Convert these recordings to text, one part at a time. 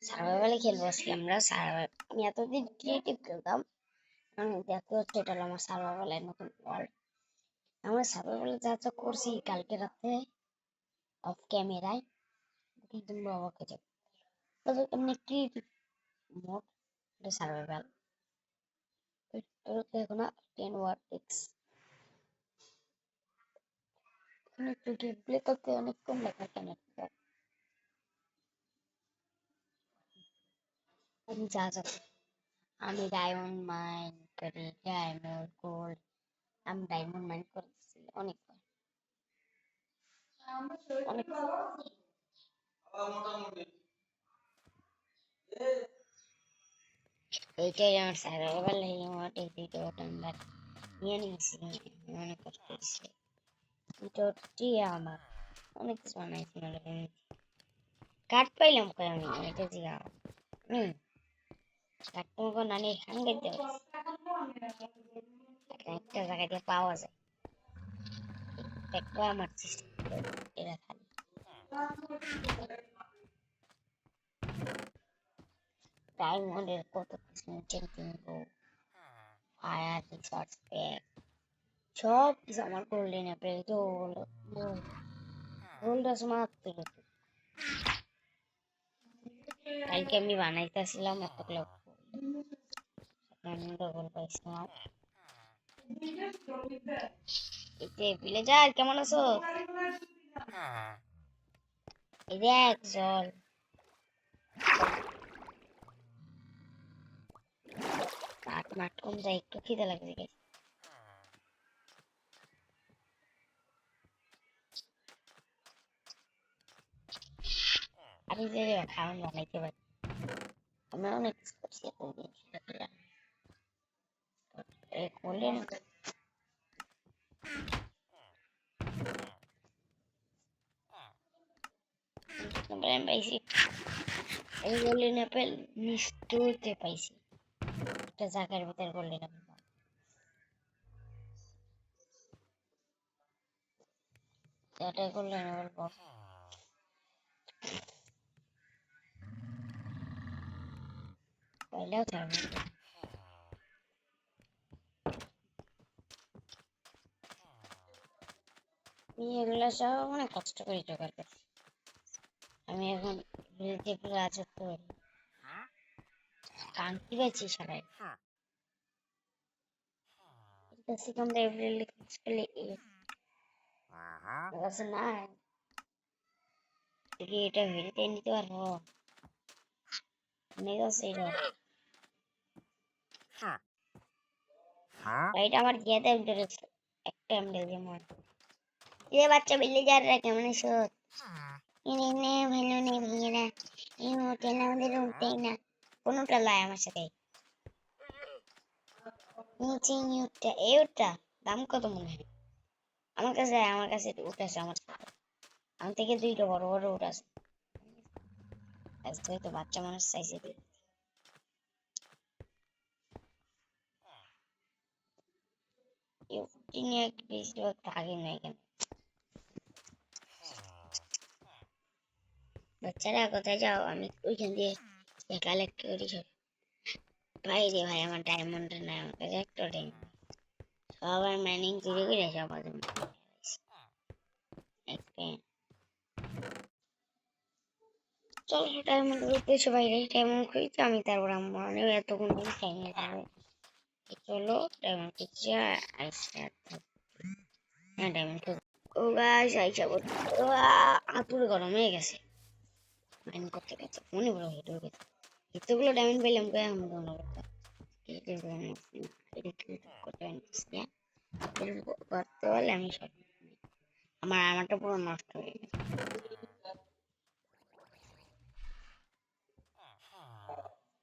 সার্ভাইভালে খেলবো আজকে আমরা আমি এতদিন ক্রিয়েটিভ খেলতাম। আমি দেখতে হচ্ছে এটা হলো আমার সার্ভাইভালের নতুন ওয়ার্ল্ড। আমরা সার্ভাইভালে যা যা করছি কালকে রাতে অফ ক্যামেরায় কিন্তু অবাক হয়ে যাবে। তবে এমনি ক্রিয়েটিভ মোড এটা সার্ভাইভাল এখন 10 ওয়াট এক্স এখানে একটু গেম প্লে করতে অনেক কম লেখা কেন আমি যা যা আমি ডায়মন্ড মাইন করি, ডায়মন্ড গোল্ড। আমি ডায়মন্ড মাইন করতেছি অনেক অনেক এইটাই আমার সার্ভাইভাল মোড। এই দুইটা আমরা নিয়ে নিয়েছি, মনে করতেছি এটাই আমার অনেক কিছু বানাইছি। মনে করি কাঠ পাইলাম কই আমি এটা জিগা কাঠ তোমাকে নানি হাঙ্গে দেব একটা জায়গা দিয়ে পাওয়া যায়। একটা আমার চেষ্টা এরা খালি ডায়মন্ডের কত কিছু কিনবো, ফায়ার রিসার্চ প্যাক সব কিছু আমার গোল্ডেন অ্যাপেল তো গোল্ড আছে মাত্র। কালকে আমি বানাইতেছিলাম এতগুলো ডবল পাইছিলাম। এই যে ভিলেজার কেমন আছো? এই দেখ জল কাঠ মাঠ কম যায়, একটু খিদে লাগছে গেছে। আমি যে খাওয়ান বানাইতে পারি, আমরা অনেক কিছু করছি এতদিন করলেন। আমি পাইছি এই গোল্ডেন অ্যাপেল নিশ্চয়ই পাইছি একটা জায়গার ভিতরে গোল্ডেন অ্যাপেল এটা গোল্ডেন অ্যাপেল পাইলেও থাকবে। আমি এগুলো সব অনেক কষ্ট করে জোগাড় করছি। আমি এখন যেগুলো রাজত্ব করি কান্তি পাইছি সবাই আমরা এপ্রিল না তুই এটা হেরিতে নিতে পারবো অনেক আছে এটা। এটা আমার গেতে ইন্টারেস্ট একটা এমডেল যেমন এ বাচ্চা বিল্লি যারা কেমন আছো? ইনে নে ভালো নেই ভাইয়েরা এই হোটেল আমাদের উঠতেই না কোনোটা লাই আমার সাথে নিচে উঠটা এই উঠটা দাম কত মনে হয়? আমার কাছে উঠ আছে আমার থেকে দুইটা বড় বড় উঠ আছে। আজকে তো বাচ্চা মানুষ চাইছে নিয়ে বেশিরভাগ থাকে না এখানে। বাচ্চারা কোথায় যাও? আমি ওইখান দিয়ে কালেক্ট করি সব। ভাই রে ভাই আমার ডায়মন্ড নাই, আমার কাছে একটা ডায়মন্ড সবার ম্যানিং চুরি করে সবার চল ডায়মন্ড উঠতেছে বাইরে ডায়মন্ড খুঁজতে আমি তারপর আমার এতক্ষণ টাইম লাগবে। চলো ডায়মন্ড খুঁজছে হ্যাঁ ডায়মন্ড ও গাইস আইসা আতুরে গরম হয়ে গেছে মাইন করতে গেছে মনে বড় হেঁটে গেছে এতগুলো ডায়মন্ড পেলাম কে আমি মনে করতাম করতে পারলে আমি সব আমারটা পুরো নষ্ট হয়ে গেছে।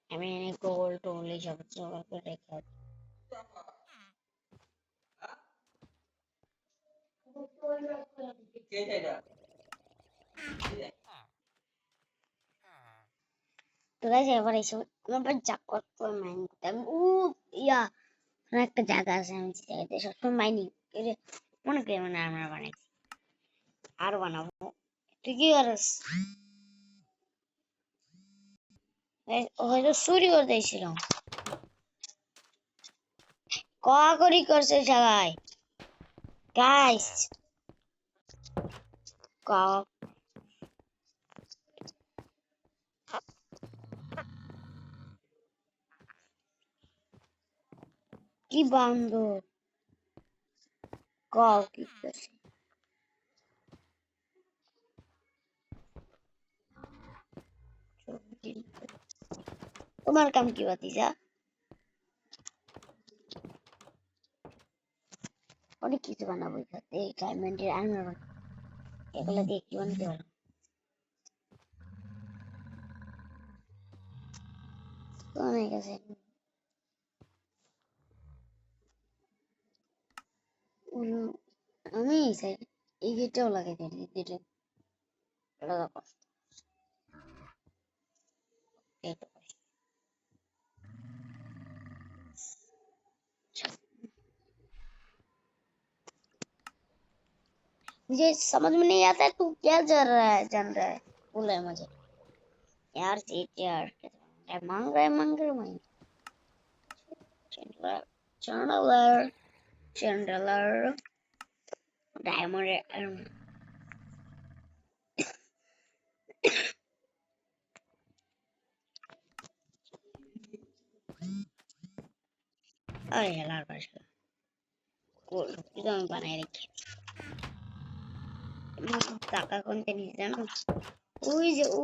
আমি গোল টোল এইসব জোগাড় করে রেখে তোরা যে এবার এইসব আমার যা কত মাইন করতে আমি ইয়া একটা জায়গা আছে আমি জায়গাতে সবসময় মাইনিং মনে করি মানে আমরা বানাইছি আর বানাবো তুই কি করস? হয়তো চুরি করতেছিল কড়াকড়ি করছে সবাই গাইস কি বান্দর কাও কি করছে তোমার কাম কি বাতিজা অনেক কিছু বানাবো এই ডায়মন্ডের আর্মার এগুলো দিয়ে কি বানাতে পারো অনেক আছে আমি চাই এই গেটটাও লাগাই দিই গেটে আলাদা কষ্ট मुझे समझ में नहीं आता तू क्या जान रहा है बोला है मुझे यार चीट यार मांग रहा है मैं चैंडलर चैंडलर चैंडलर डायमंड अरे यार बस कोल इधर मैं बनाए रखी টাকা কোনটা নিয়ে জানো ওই যে ও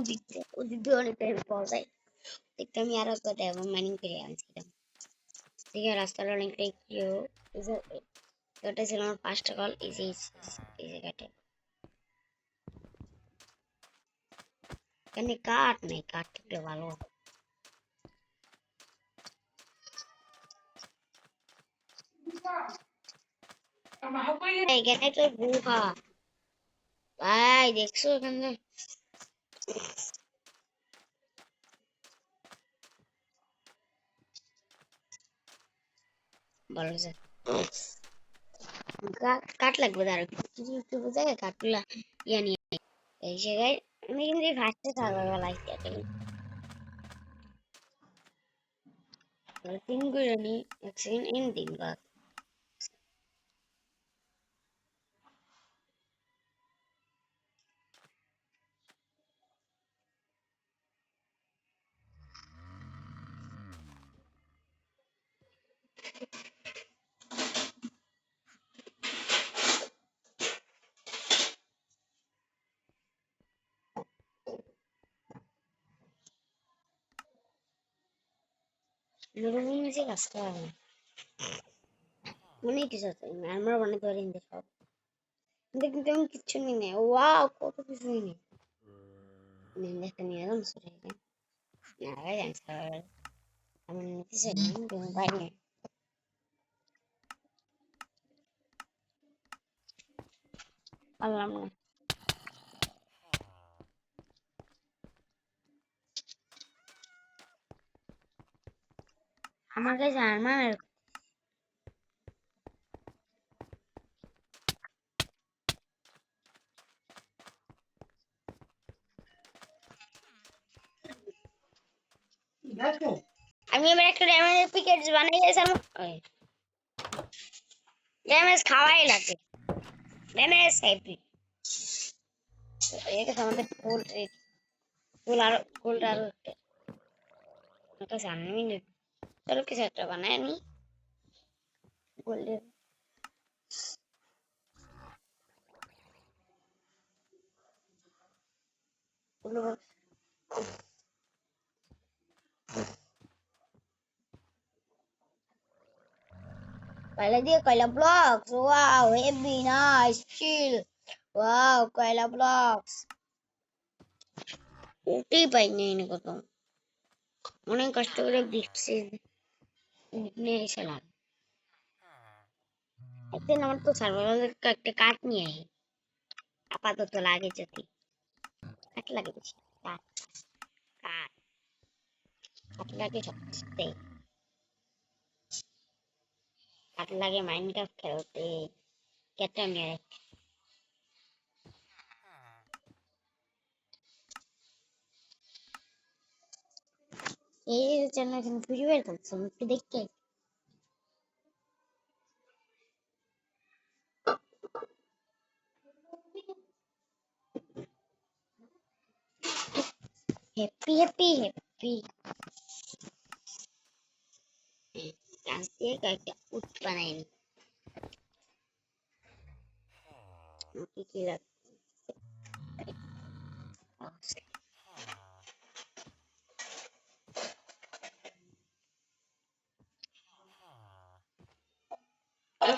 দিকতে ও দিকতে অনেক টাইম পাওয়া যায় দেখতে আমি আরো একটা ডায়মন্ড মাইনিং করে আনছিলাম ঠিক আছে রাস্তাটা অনেকটাই ওটা ছিল আমার 5টা কল এই জায়গাটা এখানে কাঠ নেই কাঠ থাকলে ভালো এখানে তো গুহা ভাই দেখছো এখানে ভালো আছে কাঠ লাগবে তার কিছু একটু বোঝায় কাঠগুলা ইয়া নিয়ে এই জায়গায় আমি কিন্তু ফার্স্টে থাকবো লাইক তিন করে নি এক সেকেন্ড ইন দিন বা লোকের নিচে কাজটা অনেক কিছু আছে আমরা বানাতে পারি কিন্তু সব কিন্তু আমি কিচ্ছু নিই না ওয়াও কত কিছু নিই দেখতে নিয়ে এলাম সেটা না ভাই জানিস আমি নিতে চাই না কিন্তু ভাই নেই পারলাম না আমার কাছে আর্মার আমি এবার একটা ড্যামেজ পিকেট বানাই গেছিলাম ড্যামেজ খাওয়াই লাগে ড্যামেজ হ্যাপি এটা আমাদের ফুল আর ফুলটা আরো একটা জানি না চলো কিছু একটা বানাই আমি golden Kayla dia Kayla Blocks. Wow, heavy, nice, chill. Wow, Kayla Blocks. উঠেই পাইনি এনে কত অনেক কষ্ট করে দেখছি নিয়ে এসেছিলাম একদিন আমার তো সার্ভাইভাল একটা কাঠ নিয়ে আই আপাতত লাগে যদি কাঠ লাগে বেশি কাঠ কাঠ কাঠ লাগে সবচেয়ে কাঠ লাগে মাইনক্রাফট খেলতে কেটে নিয়ে এই জন্য এখানে খুঁজে বের করছি একটু দেখতে। হ্যাপি হ্যাপি হ্যাপি আজকে কয়েকটা উট বানাইনি কি কি লাগবে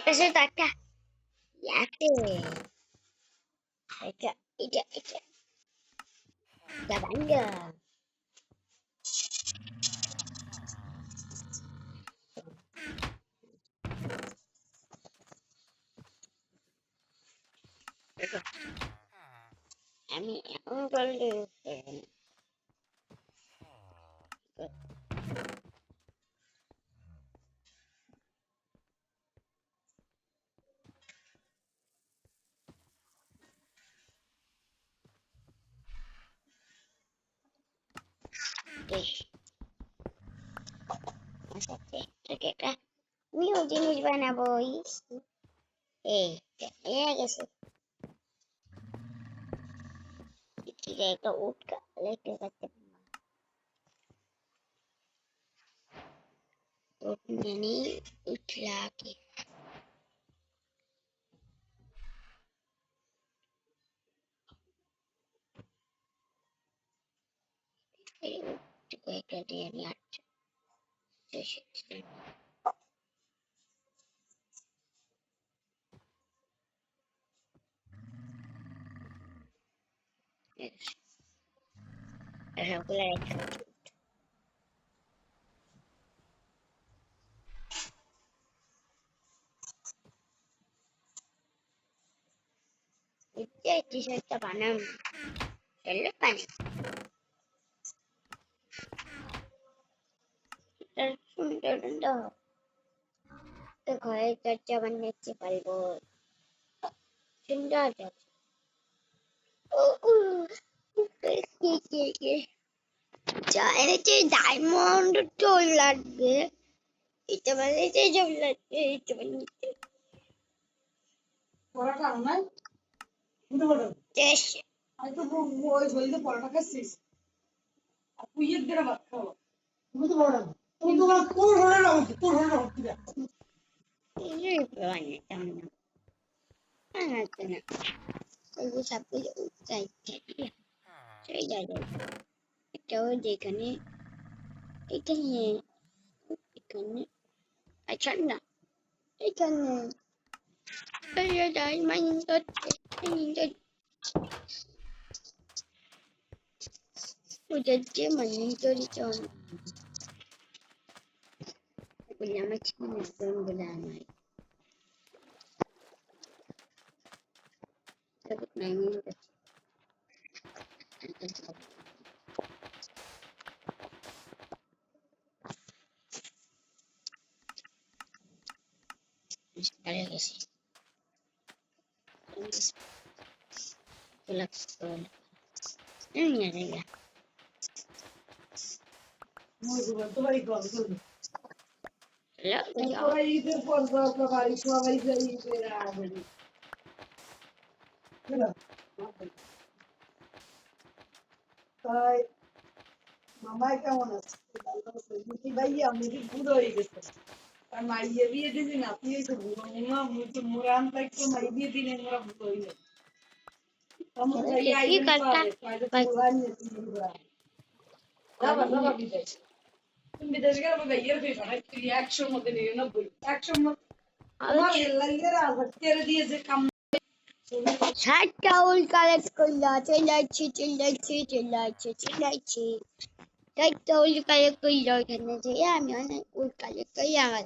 পেছনে তো একটা ইয়াতে এটা এটা এটা এটা ভাঙ্গা আমি এমন করলে একটা নিউ জিনিস বানাবো এই হয়ে গেছে একটা উট কালেক্ট করতে উট জানি উঠলা কি কয়েকটা দিয়ে নিয়ে আসছে সবগুলো রেখে টি-শার্টটা বানাম চলো পানি সুন্দর সুন্দর ঘরের দরজা বানিয়েছি পারবো সুন্দর চাইলে ডায়মন্ড টোল লাগবে এটা বানাইতে জল লাগবে এটা বানাইতে পড়াটা নাই বুঝতে পারো শেষ আমি তো ওই বলতে পড়াটা খাচ্ছিস আর তুই এর দ্বারা ভাত খাও বুঝতে পারো না তুমি তো কোন হলে না কোন হলে না এই বানাইতাম না বানাইতে না এই যে সবগুলো উঠাইতে সেই জায়গায় এটাও যেখানে এখানে এখানে আচ্ছা না এখানে ডায়মন্ড উঠেছে মনিটরিজন বলে আমার ছিল বলে আমার গেছে মামাই কেমন আছে ভাইয়া আমি বুড়ো হয়ে গেছে আর মাইয়ে বিয়ে দিবি না তুই তো বুড়ো মুরা আনতে একটু মাই বিয়ে দিনে মোরা বুড়ো হয়ে গেছে তুমি বিদেশ গেলে ভাইয়ের পেশা তুই 100 মধ্যে 99 100 মধ্যে আমার লাইয়ের আবার তেরে দিয়ে যে কাম ষাটটা উল কালেক্ট করলা চিল্লাইছি ষাটটা উল কালেক্ট করলা ওইখানে যে আমি অনেক উল কালেক্ট করি আমার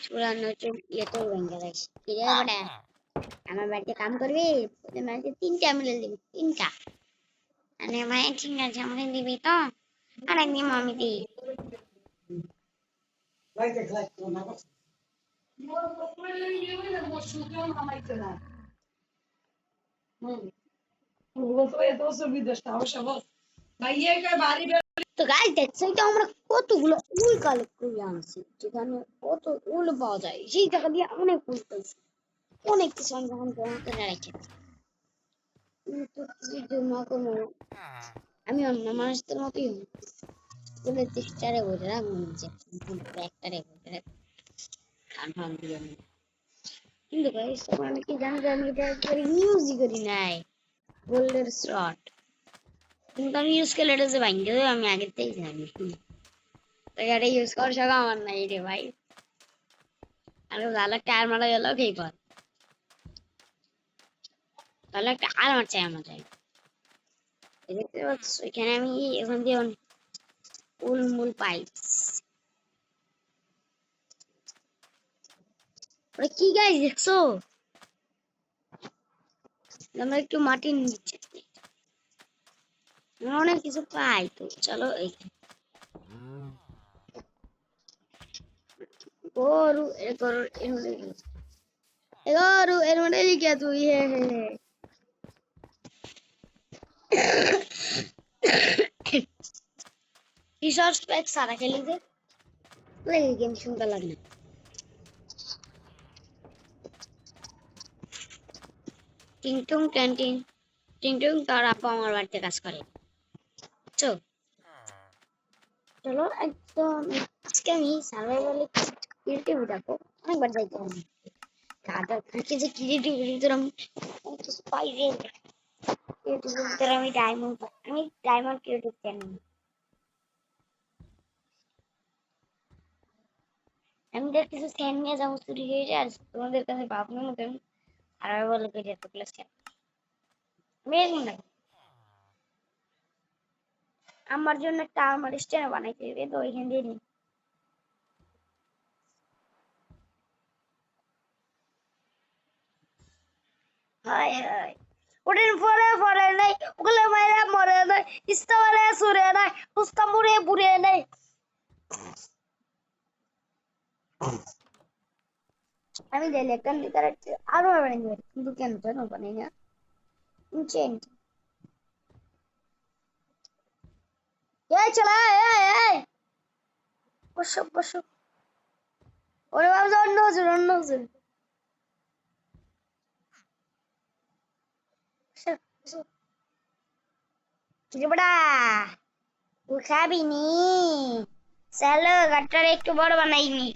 পুরানো ইয়ে তো ভেঙে গেছে কিরে বড়া আমার বাড়িতে কাম করবি তোদের বাড়িতে 3টা মিলে দিবি 3টা আরে ভাই ঠিক আছে আমাকে দিবি তো আর একদিন আমি দিই ভাইয়া বাড়ি তো গাইস দেখছেন তো আমরা কতগুলো উল কালেক্ট করে আনছি, যেখানে কত উল পাওয়া যায় সেই জায়গা দিয়ে অনেক উল পাইছি, অনেক কিছু আমি যখন জমাতে রেখেছি। কিন্তু কিছুর জন্য কোনো আমি অন্য মানুষদের মতোই উলের চেষ্টারে বলে রাখবো যে একটারে বলে রাখবো কনফার্ম দিয়ে আমি। কিন্তু গাইস তোমরা কি জানো যে আমি এটা একবারে ইউজই করি নাই গোল্ডের স্লট, কিন্তু আমি ইউজ করলে এটা যে ভাঙতে দেবে আমি আগের থেকেই জানি। তো এটা ইউজ করার শখ আমার নাই রে ভাই, আর ভালো একটা আর মারা গেল ঠিক পর তাহলে একটা আর আমার চাই আমার চাই। দেখতে পাচ্ছ এখানে আমি এখন দিয়ে উল মুল পাই। ওরা কি গাইস দেখছো, আমরা একটু মাটি নিচ্ছি, আমরা অনেক কিছু পাই। তো চলো এই গরু এ গরু এর মধ্যে লিখে তুই হে হে হে রিসোর্স প্যাক সারা খেলি যে লাগে গেম সুন্দর লাগে না। টিংটুং ক্যান্টিন টিংটুং তার আপু আমার বাড়িতে কাজ করে। চো চলো একদম আজকে আমি সার্ভাইভালে ক্রিয়েটিভ দেখো অনেকবার যাইতে হবে কাদার থেকে যে ক্রিয়েটিভিটির আমি কিছু পাই রে, ক্রিয়েটিভিটির আমি ডায়মন্ড ক্রিয়েটিভ কেন আমি দেখ কিছু স্যান্ড নিয়ে যাবো চুরি হয়ে যায় আর তোমাদের কাছে ভাবনার মতো আমি সার্ভাইভালে করে এত ক্লাস কেন মেন না আমার জন্য একটা আমার স্ট্যান্ড বানাইতে হবে তো ওইখান দিয়ে নি। হায় হায় ওটার ফলে ফলে নাই ওগুলো মাইরা মরে নাই ইস্তা বলে সুরে নাই উস্তা মুড়ে বুড়ে নাই। আমি দিলে একটা নিতে আরো বানাই দেবে কিন্তু কেন জানো বানাই না চেন এই চলা এই বসো বসো ওরে বাবা অন্য হুজুর অন্য হুজুর কি বড়া ও খাবি নি চলো ঘরটা একটু বড় বানাইনি,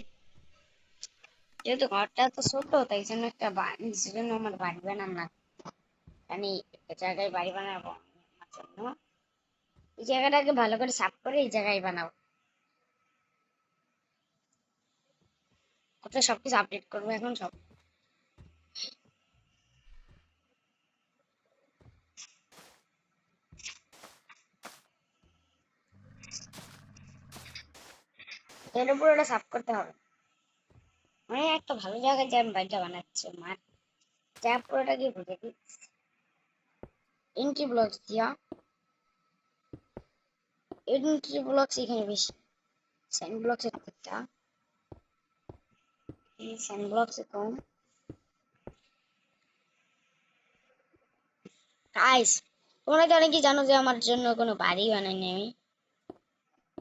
যেহেতু ঘরটা তো ছোট তাই জন্য একটা নিজের জন্য আমার বাড়ি বানানো না, আমি একটা জায়গায় বাড়ি বানাবো আমার জন্য, এই জায়গাটাকে ভালো করে সাফ করে এই জায়গায় বানাবো, কোথায় সবকিছু আপডেট করবো এখন সব। এর উপর ওটা সাফ করতে হবে, মানে একটা ভালো জায়গায় যে আমি বাড়িটা বানাচ্ছি মার যা পুরোটাকে বুঝে দিই এন্ট্রি ব্লক দিয়া এন্ট্রি ব্লক এখানে বেশি স্যান্ড ব্লকস এর একটা এই স্যান্ড ব্লকস কম। গাইস তোমরা কি অনেকে জানো যে আমার জন্য কোনো বাড়ি বানাইনি আমি,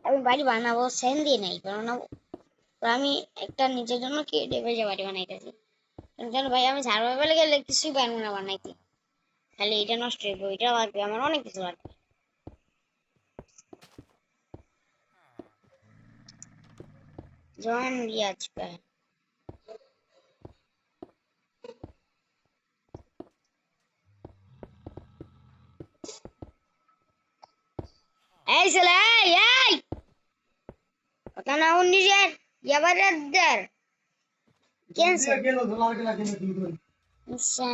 আমি বাড়ি বানাবো স্যান্ড দিয়ে নাই বানাবো, তো আমি একটা নিজের জন্য কি ডেভেজে বাড়ি বানাইতেছি, জানো ভাই আমি সার্ভাইভালে গেলে কিছুই পারবো না বানাইতে, খালি এটা নষ্ট হইব এটা লাগবে আমার অনেক কিছু লাগবে। জয়েন দিয়ে আজকে এই ছেলে এই কথা না নিজের ইয়াবারের ক্যান্সেল আচ্ছা